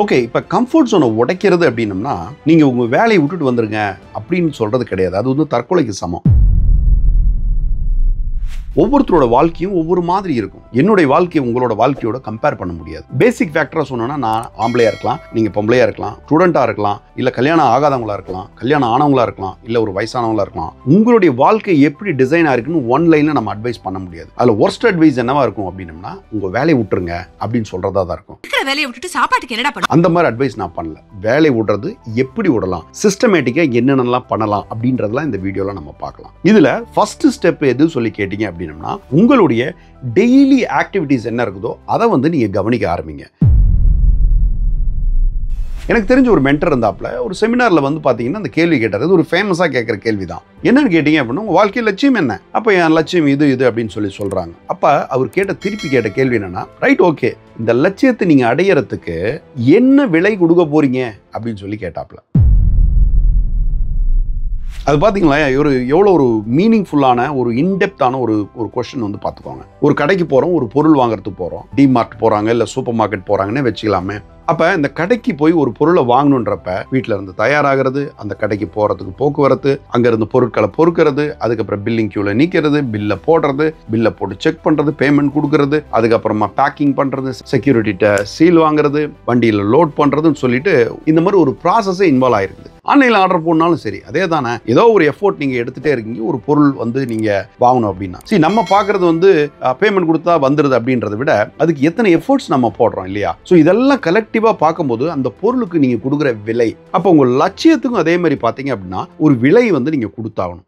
Okay, இப்போ comfort ஜோனை உடைக்கிறது அப்படின்னம்னா நீங்கள் உங்கள் வேலையை விட்டுட்டு வந்துருங்க அப்படின்னு சொல்கிறது கிடையாது. அது வந்து தற்கொலைக்கு சமம். ஒவ்வொருத்தரோட வாழ்க்கையும் ஒவ்வொரு மாதிரி இருக்கும். என்னுடைய வாழ்க்கையை உங்களோட வாழ்க்கையோட கம்பேர் பண்ண முடியாது. பேசிக் ஃபேக்டரா சொன்னோன்னா, நான் ஆம்பளையா இருக்கலாம், நீங்க பொம்பளையா இருக்கலாம், ஸ்டூடெண்டா இருக்கலாம், இல்ல கல்யாணம் ஆகாதவங்களா இருக்கலாம், கல்யாணம் ஆனவங்களா இருக்கலாம், இல்ல ஒரு வயசானவங்களா இருக்கலாம். உங்களுடைய வாழ்க்கை எப்படி டிசைன் ஆயிருக்குன்னு ஒன் லைன்ல நம்ம அட்வைஸ் பண்ண முடியாது. அதுல ஒர்ஸ்ட் அட்வைஸ் என்னவா இருக்கும் அப்படின்னம்னா, உங்க வேலையை விட்டுருங்க அப்படின்னு சொல்றதா தான் இருக்கும். வேலையை விட்டுட்டு சாப்பாட்டுக்கு என்னடா பண்ண? அந்த மாதிரி அட்வைஸ் நான் பண்ணல. வேலை விடுறது எப்படி விடலாம், சிஸ்டமேட்டிக்கா என்னென்னலாம் பண்ணலாம் அப்படின்றதெல்லாம் இந்த வீடியோல நம்ம பார்க்கலாம். இதுல ஃபர்ஸ்ட் ஸ்டெப் எது சொல்லி கேட்டீங்க அப்படின்னா, உங்களுடைய டெய்லி ஆக்டிவிட்டிஸ் என்ன இருக்குதோ அதை வந்து நீங்க கவனிக்க ஆரம்பிங்க. எனக்கு தெரிஞ்ச ஒரு மென்டர் இருந்தாப்ல, ஒரு செமினார்ல வந்து பாத்தீங்கன்னா அந்த கேள்வி கேட்டார். அது ஒரு ஃபேமஸா கேட்கிற கேள்வி தான். என்னன்னு கேட்டீங்க அப்படின்னா, உங்க வாழ்க்கை லட்சியம் என்ன? அப்ப என் லட்சியம் இது அப்படின்னு சொல்லி சொல்றாங்க. அப்ப அவர் திருப்பி கேட்ட கேள்வி என்னன்னா, ரைட், ஓகே, இந்த லட்சியத்தை நீங்க அடையறதுக்கு என்ன விலை கொடுக்க போறீங்க அப்படின்னு சொல்லி கேட்டாப்ல. அது பார்த்தீங்களா, எவ்வளோ ஒரு மீனிங்ஃபுல்லான ஒரு இன்டெப்தான ஒரு கொஸ்டின் வந்து பார்த்துக்கோங்க. ஒரு கடைக்கு போகிறோம், ஒரு பொருள் வாங்குறதுக்கு போகிறோம், டிமார்ட் போகிறாங்க, இல்லை சூப்பர் மார்க்கெட் போகிறாங்கன்னு வச்சுக்கலாமே. அப்போ இந்த கடைக்கு போய் ஒரு பொருளை வாங்கணுன்றப்ப வீட்டில் இருந்து தயாராகிறது, அந்த கடைக்கு போகிறதுக்கு போக்குவரத்து, அங்கேருந்து பொருட்களை பொறுக்கிறது, அதுக்கப்புறம் பில்லிங் கியூவில் நிற்கிறது, பில்லை போடுறது, பில்லை போட்டு செக் பண்ணுறது, பேமெண்ட் கொடுக்கறது, அதுக்கப்புறமா பேக்கிங் பண்ணுறது, செக்யூரிட்டிகிட்ட சீல் வாங்குறது, வண்டியில் லோட் பண்ணுறதுன்னு சொல்லிட்டு இந்த மாதிரி ஒரு ப்ராசஸே இன்வால்வ் ஆயிருக்குது. ஆன்லைனில் ஆர்டர் போடனாலும் சரி அதே தானே. ஏதோ ஒரு எஃபோர்ட் நீங்கள் எடுத்துகிட்டே இருக்கீங்க ஒரு பொருள் வந்து நீங்கள் வாங்கணும் அப்படின்னா. சரி, நம்ம பார்க்குறது வந்து பேமெண்ட் கொடுத்தா வந்துடுது அப்படின்றத விட அதுக்கு எத்தனை எஃபோர்ட்ஸ் நம்ம போடுறோம் இல்லையா? ஸோ இதெல்லாம் கலெக்டிவாக பார்க்கும்போது அந்த பொருளுக்கு நீங்கள் கொடுக்குற விலை, அப்போ உங்கள் லட்சியத்துக்கும் அதே மாதிரி பார்த்தீங்க அப்படின்னா ஒரு விலை வந்து நீங்கள் கொடுத்தாகணும்.